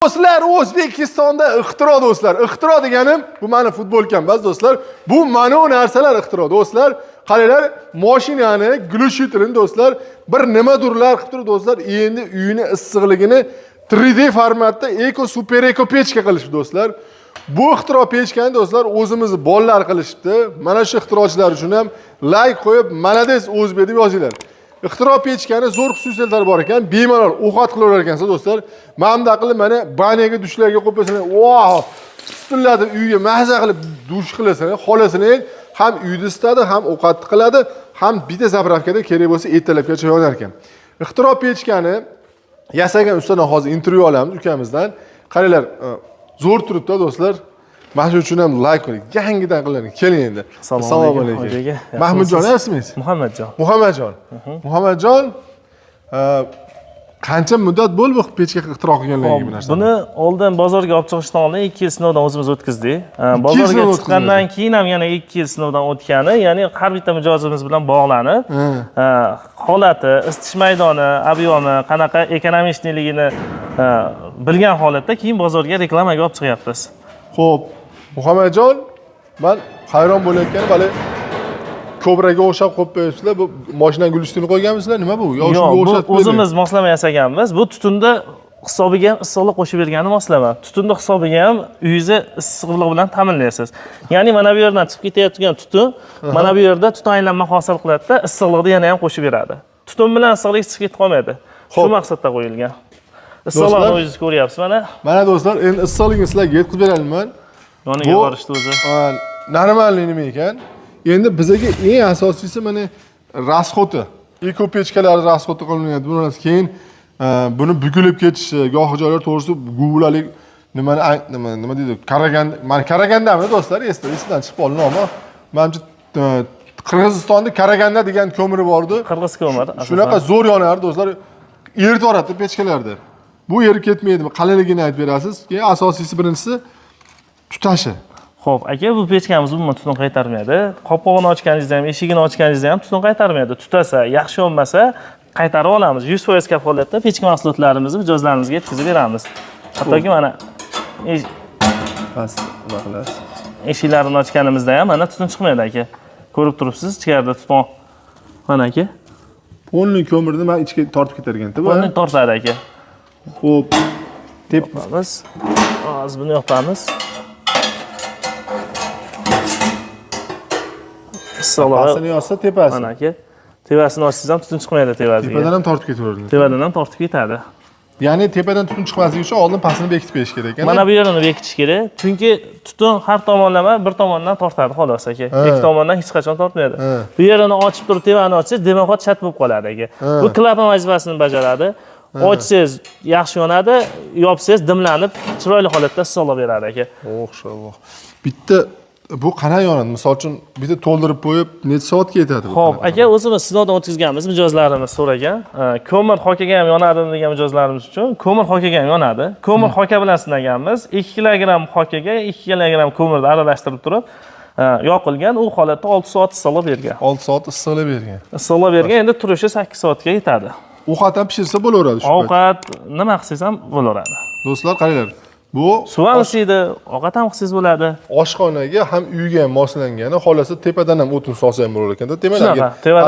Do'stlar, O'zbekistonda ixtiro do'stlar. Ixtiro deganim bu meni futbolkam emas do'stlar. Bu mana o narsalar ixtiro do'stlar. Qaranglar, mashinani glushitrini do'stlar, bir nimadirlar qilib turib do'stlar, endi uyini issiqligini 3D formatda super eko pechka qilishdi do'stlar. Bu ixtiro pechkani do'stlar o'zimizni bolalar qilishibdi. Mana shu ixtirochilar uchun ham like qo'yib, "Malades O'zbek" deb yozinglar. Ixtiro pechkani zo'r xususiyatlari bor ekan. Bemalol ovqat qilaverar ekansiz do'stlar. Manda qilib mana banyaga dushlarga qo'yib qo'ysangiz, "Wow!" Stillatib uyga mazza qilib dush qilasangiz, xolasini ham uyda isitadi, ham ovqat qiladi, ham bitta zapravkada kerak bo'lsa ertalabgacha yonar ekan. Ixtiro pechkani yasagan ustadan hozir intervyu olamiz ukamizdan. Qaranglar, zo'r turibdi do'stlar. Mana shu uchun ham like qiling. Yangidan qiling. Keling endi. Assalomu alaykum. Mahmudjon ismingiz? Muhammadjon. Muhammadjon. Muhammadjon, qancha muddat bo'ldi bu pechka ixtiro qilganligiga bu narsani? Buni oldin bozorga olib chiqishdan oldin 2 yil sinovdan o'zimiz o'tkazdik. Bozorga chiqqandan keyin ham yana 2 yil sinovdan o'tgani, ya'ni har bitta mijozimiz bilan bog'lanib, holati, isitish maydoni, obyomi, qanaqa ekonomishligini bilgan holatda keyin bozorga reklamaga olib chiqyapmiz. Xo'p, Muhammadjon, men hayron bo'layotganim, bali Kobraga o'xshab qo'yib qo'yibsizlar. Bu mashinaning gulishini qo'yganmisizlar? Nima bu? Yo, shunga o'xshatib bu o'zimiz moslama yasaganmiz. Bu tutunda hisobiga ham issiqlik qo'shib bergani moslama. Tutunda hisobiga ham uyingizni issiqlik bilan ta'minlaysiz. Ya'ni mana bu yerdan chiqib ketayotgan tutun, mana bu yerda tutun aylanma hosil qiladi-da, issiqlikni yana ham qo'shib beradi. Tutun bilan issiqlik chiqib ketib qolmaydi. Shu maqsadda qo'yilgan. Issiqlikni o'zingiz ko'ryapsiz mana. Mana do'stlar, endi issiqlikni sizlarga yetkazib beraman. Yoniga borishdi o'zi. Normalniy nima ekan? Endi bizga eng asosiysi mana rasxoti. Eko pechkalar rasxoti qilinadi. Bundan keyin buni bukilib ketishi, gohi joylar to'g'risida guvlalik nima deydi? Karagandami do'stlar? Esidan chiqib qoldi nomi. Menimcha Qirg'izistonda Karaganda degan ko'miri bor edi. Qirg'iz ko'miri. Shunaqa zo'r yonardi do'stlar. Eritib yuboradi pechkalarda. Bu erib ketmaydi. Qalinligini aytib berasiz. Keyin asosiysi birinchisi tutashi. Xo'p, aka, bu pechkamiz umuman tutun qaytarmaydi. Qopqog'ini ochganingizda ham, eshigini ochganingizda ham tutun qaytarmaydi. Tutasa, yaxshi bo'lmasa, qaytarib olamiz. 100% kafolatda pechka mahsulotlarimizni mijozlarimizga yetkazib beramiz. Hattoki mana eshiklarini ochganimizda ham mana tutun chiqmaydi, aka. Ko'rib turibsiz, ichkarida tutun. Mana aka. Polni ko'mirni men ichga tortib ketar ekan-da. Polni tortadi, aka. Xo'p, tepamiz. Hozir buni yopamiz. Tepasini yozsa tepasi. Mana aka. Tepasini ochsangiz ham tutun chiqmaydi tepasiga. Tepadan ham tortib ketaveradi. Tepadan ham tortib ketadi. Ya'ni tepadan tutun chiqmasligi uchun oldin pastini bekitib berish kerak ekan. Mana bu yerini bekitish kerak. Chunki tutun har tomonlama bir tomondan tortadi xolos aka. Ikki tomondan hech qachon tortmaydi. Bu yerini ochib turib tepani ochsangiz, demak chat bo'lib qoladi aka. Bu klapan vazifasini bajaradi. Ochsangiz yaxshi yonadi, yopsangiz dimlanib, chiroyli holatda issiqlik beradi aka. O'xshalloh. Bitta bu qanday yonadi? Misol uchun bitta to'ldirib qo'yib, necha soatga yetadi bu? Xo'p, aka, o'zimiz sinovdan o'tkazganmiz, mijozlarimiz so'ragan. Ko'mir xokaga ham yonadimi degan mijozlarimiz uchun ko'mir xokaga ham yonadi. Ko'mir xoka bilan sinaganmiz. 2 kilogramm xokaga 2 kilogramm ko'mirni aralashtirib turib yoqilgan, u holatda 6 soat issiqlik bergan. 6 soat issiqlik bergan. Issiqlik bergan, endi turishi 8 soatga yetadi. Ovqat ham pishirsa bo'laveradi shu. Ovqat nima qilsangiz ham bo'laveradi. Do'stlar, qaranglar. Bu suv ham isiydi, ovqat ham qilsangiz bo'ladi. Oshxonaga ham uyga ham moslangani, xolasa tepadan ham o'tin solsa ham bo'lar ekan-da. Tepadan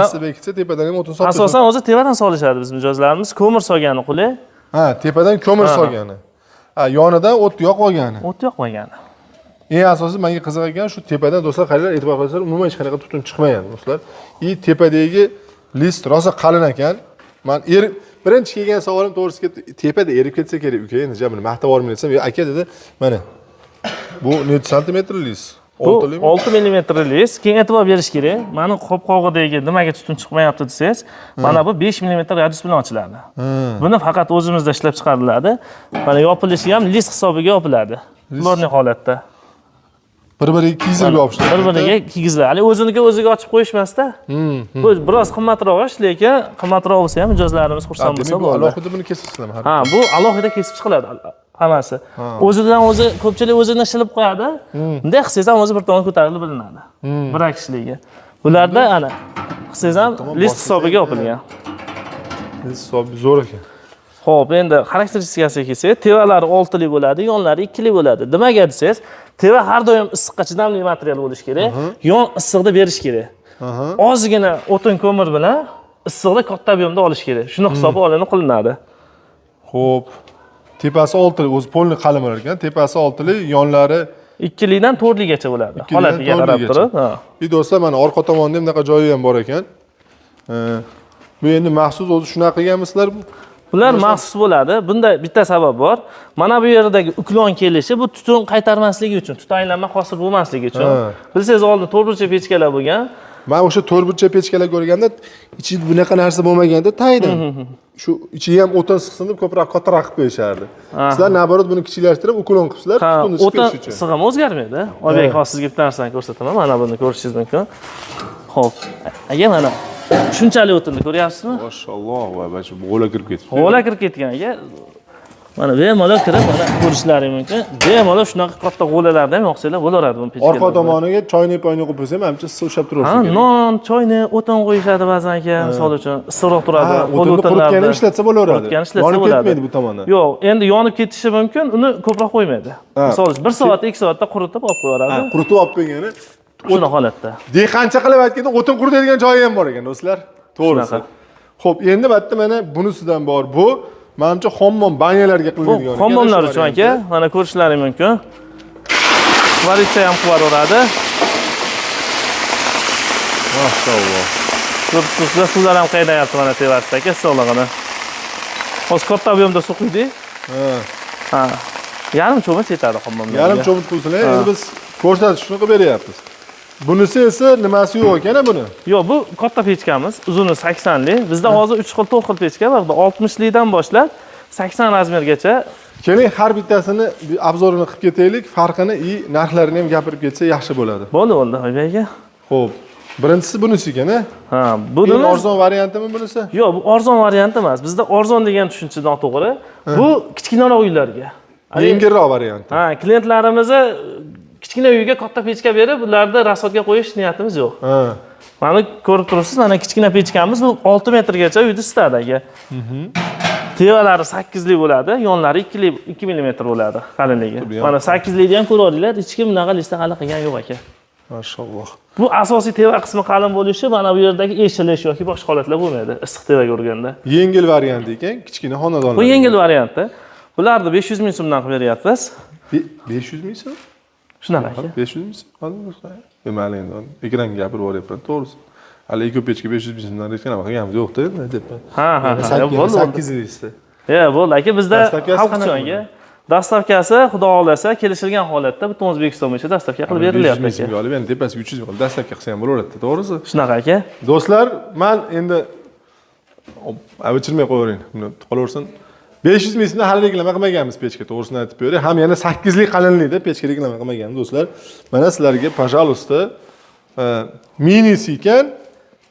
pastga bekitsa, tepadan ham o'tin solsa. Asosan o'zi tepadan solishadi biz mijozlarimiz. Ko'mir solgani qulay. Ha, tepadan ko'mir solgani. Ha, yonidan o't yoqmagani. O't yoqmagani. Eng asosiy menga qiziqgan shu tepadan do'stlar, qaranglar, e'tibor qilsangiz, umuman hech qanaqa tutun chiqmagan do'stlar. Tepadagi list rosa qalin ekan. Men birinchi kelgan savolim to'g'risi tepada erib ketsa kerak uka. Endi jabini maqtab olmay desam, aka dedi, mana bu necha santimetr lis? 6 mm lis. Keyin e'tibor berish kerak. Mani qopqog'idagi nimaga tutun chiqmayapti desangiz, mana bu 5 mm radius bilan ochiladi. Buni faqat o'zimizda ishlab chiqariladi. Mana yopilishi ham lis hisobiga yopiladi. Ularning holatda. Bir-biriga kiyizib yopishdi. Bir-biriga kiyizlar. Hali o'ziga ochib qo'yishmasda. Bu biroz qimmatroq ish, lekin qimmatroq bo'lsa ham mijozlarimiz xursand bo'lsa bo'ladi. Alohida buni kesib chiqiladi. Ha, bu alohida kesib chiqiladi hammasi. O'zidan o'zi ko'pchilik o'zini shilib qo'yadi. Bunday qilsangiz ham o'zi bir tomon ko'tarilib bilinadi. Bir akishligi. Bularda ana qilsangiz ham list hisobiga yopilgan. List hisobi zo'r ekan. Xo'p, endi xarakteristikasiga kelsak, tevalari 6 li bo'ladi, yonlari 2 li bo'ladi. Nimaga desangiz, teva har doim issiqqa chidamli material bo'lishi kerak, yon issiqni berish kerak. Ozgina o'tin ko'mir bilan issiqni katta ob'yemda olish kerak. Shuni hisobi olinib qilinadi. Xo'p. Tepasi 6 li, o'zi polni qalin bo'lar ekan. Tepasi 6 li, yonlari 2 lidan 4 ligacha bo'ladi. Holatiga qarab turib. Bu do'stlar, mana orqa tomonda ham bunaqa joyi ham bor ekan. Bu endi maxsus o'zi shunaqa qilganmisizlar? Bular maxsus bo'ladi. Bunda bitta sabab bor. Mana bu yerdagi uklon kelishi bu tutun qaytarmasligi uchun, tutun aylanma hosil bo'lmasligi uchun. Bilsangiz, oldin to'rtburchak pechkalar bo'lgan. Men o'sha to'rtburchak pechkalar ko'rganda, ichida bunaqa narsa bo'lmaganda taydan. Shu ichiga ham o'tin siqsin deb ko'proq kattaroq qilib qo'yishardi. Sizlar naborot buni kichiklashtirib, uklon qilibsizlar, tutunni chiqarish uchun. O'tin sig'imi o'zgarmaydi. Oybek, hozir sizga bitta narsani ko'rsataman. Mana buni ko'rishingiz mumkin. Xo'p. Aka, mana shunchalik o'tinni ko'ryapsizmi? Mashalloh, va shu g'o'la kirib ketdi. G'o'la kirib ketgan aka. Mana bemalol kirib, mana ko'rishlaring mumkin. Bemalol shunaqa katta g'o'lalarda ham yoqsanglar bo'laveradi buni pechkaga. Orqa tomoniga choyni poyni qo'yib qo'ysam, hamcha issiq ushlab turaversin. Ha, non, choyni, o'tin qo'yishadi ba'zan aka, misol uchun issiqroq turadi. O'tinni quritgani ishlatsa bo'laveradi. Yonib ketmaydi bu tomondan. Yo'q, endi yonib ketishi mumkin, uni ko'proq qo'ymaydi. Misol uchun 1 soat, 2 soatda quritib olib qo'yaradi. Quritib olib qo'ygani shuna holatda. Dehqoncha qilib aytganda o'tin quritadigan joyi ham bor ekan, do'stlar. To'g'risi. Xo'p, endi bu yerda mana bunisidan bor. Bu menimcha hammom banyalarga qilinadigan ekan. Hammomlar uchun aka, mana ko'rishlaring mumkin. Varitsiya ham qilaveradi. Maşallah. Ko'ribsizlar, suvlar ham qaynayapti mana tevasida aka, issiqligini. Hozir katta ob'yemda suv quydik. Ha. Yarim cho'mich yetadi hammomlarga. Yarim cho'mich quysinlar, endi biz ko'rsatishni qilib beryapmiz. Bunisi esa nimasi yo'q ekan buni? Yo'q, bu katta pechkamiz, uzuni 80 li. Bizda hozir 3 xil, 4 xil pechka bor. 60 lidan boshlab 80 razmergacha. Keling, har bittasini obzorini qilib ketaylik, farqini narxlarini ham gapirib ketsa yaxshi bo'ladi. Bo'ldi, Oybek aka. Xo'p. Birinchisi bunisi ekan, a? Ha, bu arzon variantimi bunisi? Yo'q, bu arzon varianti emas. Bizda arzon degan tushuncha noto'g'ri. Bu kichkinaroq uylarga. Yengilroq varianti. Ha, klientlarimizni kichkina uyga katta pechka berib, ularni rasodga qo'yish niyatimiz yo'q. Mana ko'rib turibsiz, mana kichkina pechkamiz bu 6 metrgacha uyni isitadi aka. Tevalari 8 li bo'ladi, yonlari 2 mm bo'ladi qalinligi. Mana 8 lidan ham ko'rasizlar, hech kim bunaqa lista hali qilgan yo'q aka. Mashalloh. Bu asosiy teva qismi qalin bo'lishi, mana bu yerdagi eshilish yoki boshqa holatlar bo'lmaydi, issiq tevaga urganda. Yengil variant ekan, kichkina xonadonlar. Bu yengil varianti. Bularni 500 ming so'mdan qilib beryapmiz. 500 ming so'm? Shunaqa aka. 500 ming so'm. Mayli endi ekranga gapirib boryapman, to'g'risi. Hali ikki pechka 500 ming so'mdan rechkana qilganimiz yo'q-da, debman. Ha, 8 lista. Bo'ldi aka, bizda xalq uchunga dastavkasi xudo xolasa kelishilgan holatda butun O'zbekiston bo'yicha dastavka qilib berilyapti aka. 500 ming olib, endi tepasiga 300 ming olib dastavka qilsa ham bo'laveradi, to'g'risi? Shunaqa aka. Do'stlar, men endi o'chirmay qo'yavering, buni qolaversin. 500 ming so'mdan hali reklama qilmaganmiz pechka, to'g'risini aytib beray. Ham yana 8 lik qalinlikda pechka reklama qilmaganmiz, do'stlar. Mana sizlarga, пожалуйста, minisi ekan.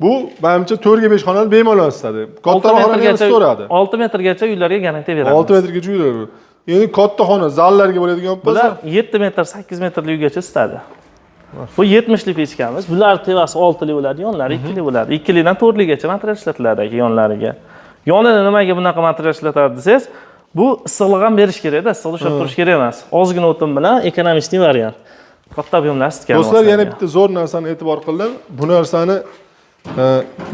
Bu menimcha 4 ga 5 xonani bemalol isitadi. Kattaroq xonaga so'radi. 6 metrgacha uylarga garantiya beramiz. 6 metrgacha uylar. Ya'ni katta xona, zallarga bo'ladigan bo'lsa, bular 7 metr, 8 metrli uygacha isitadi. Bu 70 li pechkamiz. Bular tevasi 6 li bo'ladi, yonlari 2 li bo'ladi. 2 lidan 4 ligacha material ishlatiladi aka yonlariga. Yonida nimaga bunaqa material ishlatadi desangiz, bu issiqlik ham berish kerak-da, issiqlik ushlab turish kerak emas. Ozgina o'tin bilan ekonomik variant. Katta ob'yemlar isitgan. Do'stlar, yana bitta zo'r narsani e'tibor qildim. Bu narsani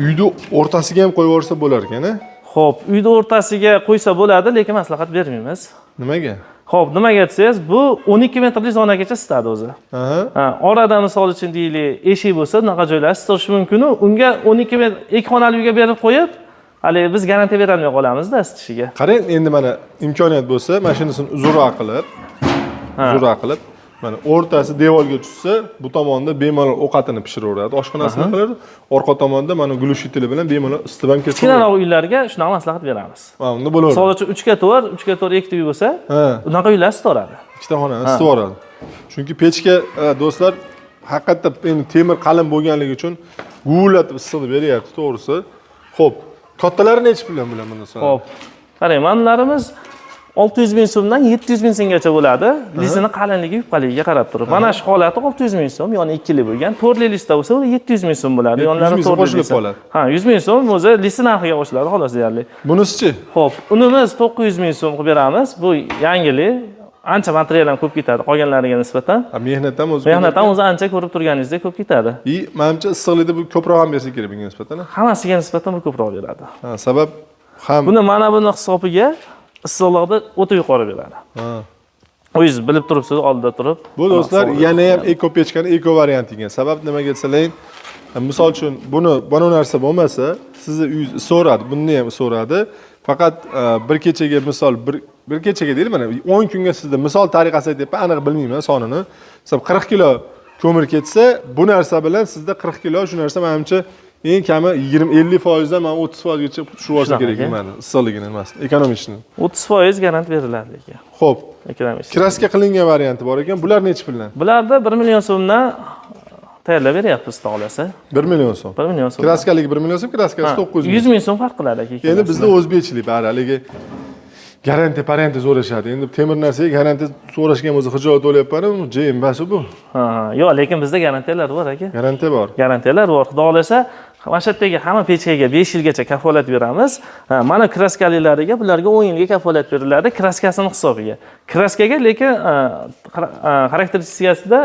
uyni o'rtasiga ham qo'yib yuborsa bo'lar ekan-a? Xo'p, uyni o'rtasiga qo'ysa bo'ladi, lekin maslahat bermaymiz. Nimaga? Xo'p, nimaga desangiz, bu 12 metrli zonagacha isitadi o'zi. Orada misol uchun deylik, eshik bo'lsa, bunaqa joylar isitish mumkin. Unga 12 metr ikki xonali uyga berib qo'yib, hali biz garantiya berolmay qolamiz-da isitishiga. Qarang, endi mana imkoniyat bo'lsa, mashinasini uzunroq qilib, mana o'rtasi devorga tushsa, bu tomonda bemalol ovqatini pishiraveradi, oshxonasini qiladi. Orqa tomonda mana glushitili bilan bemalol isitib ham ketadi. Kichkinaroq uylarga shunaqa maslahat beramiz. Mana unda bo'laveradi. Misol uchun 3 ga 4 ikkita uy bo'lsa, unaqa uylar isitaveradi. Ikkita xonani isitaveradi. Chunki pechka, do'stlar, haqiqatda endi temir qalin bo'lganligi uchun guvlatib issiqni beryapti, to'g'risi. Xo'p, kattalari necha puldan bilan buni so'rang? Xo'p. Qarang, manlarimiz 600 ming so'mdan 700 ming so'mgacha bo'ladi. Lisini qalinligi, yupqaligiga qarab turib. Mana shu holati 600 ming so'm, ya'ni 2 li bo'lgan. 4 li lista bo'lsa, u 700 ming so'm bo'ladi. Yonlari 700 ming so'm 4 li qo'shilib lista. qoladi. Ha, 100 ming so'm o'zi lisi narxiga qo'shiladi, xolos deyarli. Bunisi-chi? Xo'p, unimiz 900 ming so'm qilib beramiz. Bu yangilik. Ancha material ham ko'p ketadi qolganlariga nisbatan. Mehnat ham o'zi. Mehnat ham o'zi ancha ko'rib turganingizdek ko'p ketadi. Menimcha issiqlikda bu ko'proq ham bersa kerak bunga nisbatan. Hammasiga nisbatan bu ko'proq beradi. Ha, sabab ham Buni mana buni hisobiga issiqlikda o'ta yuqori beradi. Ha. O'zingiz bilib turibsiz, oldida turib. Bu do'stlar yana ham eko pechkani eko varianti ekan. Sabab nimaga desalaring, misol uchun buni narsa bo'lmasa, sizni uyingiz so'radi, bunni ham so'radi. Faqat bir kechaga misol bir kechaga deydi, mana 10 kunga sizda misol tariqasida aytyapman, aniq bilmayman sonini. Sabab 40 kilo ko'mir ketsa, bu narsa bilan sizda 40 kilo shu narsa menimcha eng kami 20-50% dan 30% gacha tushib olsa kerak mana issiqligini emas, ekonomikni. 30% garant beriladi lekin. Xo'p. Ekonomik. Kraska qilingan varianti bor ekan. Bular necha puldan? Bularda 1 million so'mdan tayyorlab beryapmiz, xohlasa. 1 million so'm. 1 million so'm. Kraskaligi 1 million so'm, kraskasi 900 ming. 100 ming so'm farq qiladi aka. Endi bizda o'zbekchilik bor, haligi garantiya parenti so'rashadi. Endi temir narsaga garantiya so'rashgan o'zi hijolat bo'lyapman, jembasi bu. Ha, yo'q, lekin bizda garantiyalar bor aka. Garantiya bor. Garantiyalar bor. Xudo xolasa, mana shu yerdagi hamma pechkaga 5 yilgacha kafolat beramiz. Mana kraskalilarga bularga 10 yilga kafolat beriladi, kraskasini hisobiga. Kraskaga lekin xarakteristikasida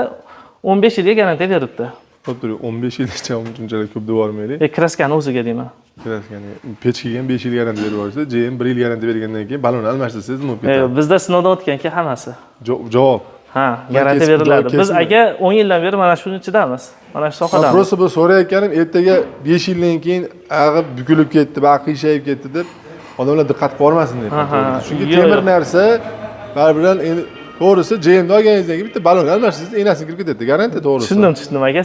15 yilga garantiya berilibdi. Xo'p, 15 yilgacha unchalik ko'p devormaylik. Kraskani o'ziga deyman. Kraskani pechkaga ham 5 yil garantiya berib yuborsa, JM 1 yil garantiya bergandan keyin balonni almashtirsangiz mumkin. Bizda sinovdan o'tgan-ki hammasi. Javob. Ha, garantiya beriladi. Biz aka 10 yildan beri mana shuning ichidamiz. Mana shu sohadamiz. Prosta bu so'rayotganim, ertaga 5 yildan keyin ag'ib bukilib ketdi, qiyshayib ketdi deb odamlar diqqat qilmasin deb. Chunki temir narsa baribir endi to'g'risi JM olganingizdan keyin bitta balon almashtirsangiz enasini kirib ketadi. Garantiya to'g'risi. Tushundim aka.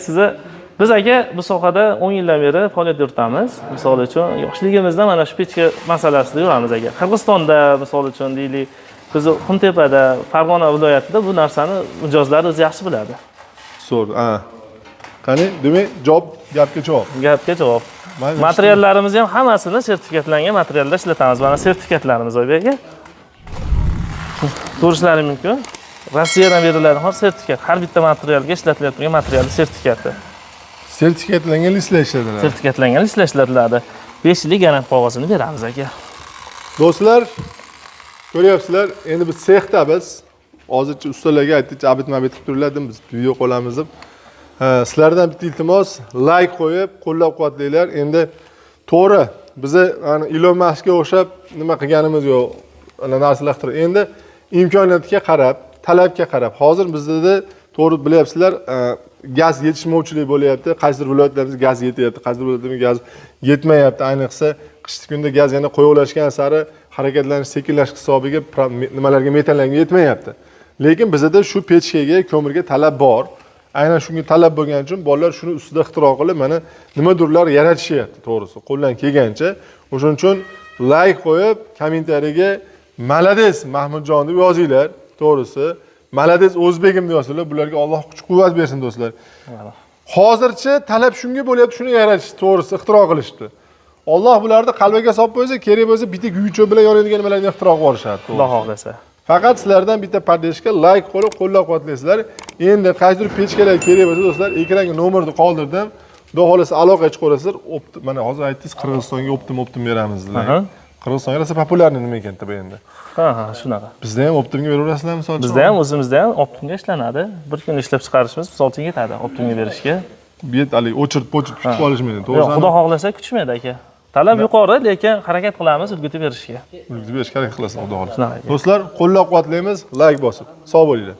Biz aka bu sohada 10 yildan beri faoliyat yuritamiz. Misol uchun yoshligimizda mana shu pechka masalasida yuramiz aka. Qirg'izistonda misol uchun deylik, biz Xuntepada, Farg'ona viloyatida bu narsani mijozlar o'zi yaxshi biladi. Zo'r. Qani, demak, gapga javob. Gapga javob. Materiallarimiz ham hammasini sertifikatlangan materialda ishlatamiz. Mana sertifikatlarimiz Oybek aka. Ko'rishlaring mumkin. Rossiyadan beriladigan sertifikat. Har bitta materialga ishlatilayotgan materialning sertifikati. Sertifikatlangan listlar ishlatiladi. Sertifikatlangan listlar ishlatiladi. 5 yillik garant qog'ozini beramiz aka. Do'stlar, ko'ryapsizlar, endi biz sexda hozircha ustalarga aytdik, abit-mabit qilib turiladi, biz video qolamiz deb. Sizlardan bitta iltimos, like qo'yib, qo'llab-quvvatlanglar. Endi to'g'ri, biz Elon Muskga o'xshab nima qilganimiz yo'q, narsalar qilib. Endi imkoniyatga qarab, talabga qarab, hozir bizda to'g'ri bilyapsizlar, gaz yetishmovchilik bo'lyapti. Qaysidir viloyatlarimizda gaz yetyapti, qaysidir viloyatlarda gaz yetmayapti. Ayniqsa qishki kunda gaz yana qo'yolashgan sari harakatlanish sekinlashish hisobiga nimalarga metallarga yetmayapti. Lekin bizda shu pechkaga, ko'mirga talab bor. Aynan shunga talab bo'lgani uchun bolalar shuni ustida ixtiro qilib, mana nimadirlar yaratishyapti, to'g'risi. Qo'ldan kelgancha. O'shuning uchun like qo'yib, kommentariyaga "Malades Mahmudjon" deb yozinglar, to'g'risi. "Malades o'zbegim" deb yozinglar. Bularga Alloh kuch-quvvat bersin, do'stlar. Hozircha talab shunga bo'lyapti, shuni yaratish, to'g'risi, ixtiro qilishdi. Alloh bularni qalbiga solib qo'ysa, kerak bo'lsa bitta guycho bilan yonadigan nimalarni ixtiro qilib olishadi. Alloh xohlasa. Faqat sizlardan bitta pardeshga like qo'yib, qo'llab-quvvatlaysizlar. Endi qaysidir pechkalar kerak bo'lsa, do'stlar, ekranga nomerni qoldirdim. Xudo xolasa aloqa chiqib qo'yasizlar. Mana hozir aytdingiz, Qirg'izistonga optim beramiz dedilar. Qirg'izistonga rosa populyarni nima ekan bu endi? Ha, shunaqa. Bizda ham optimga beraverasizlar, misol uchun. Bizda ham o'zimizda ham optimga ishlanadi. Bir kun ishlab chiqarishimiz misol uchun yetadi optimga berishga. Bet ali o'chirib-pochib kutib olishmaydi, to'g'ri? Yo'q, Xudo xohlasa kutishmaydi aka. Talab yuqori, lekin harakat qilamiz urgutib berishga. Urgutib berishga harakat qilasiz, Xudo xohlasa. Do'stlar, qo'llab-quvvatlaymiz, like bosib. Sog' bo'linglar.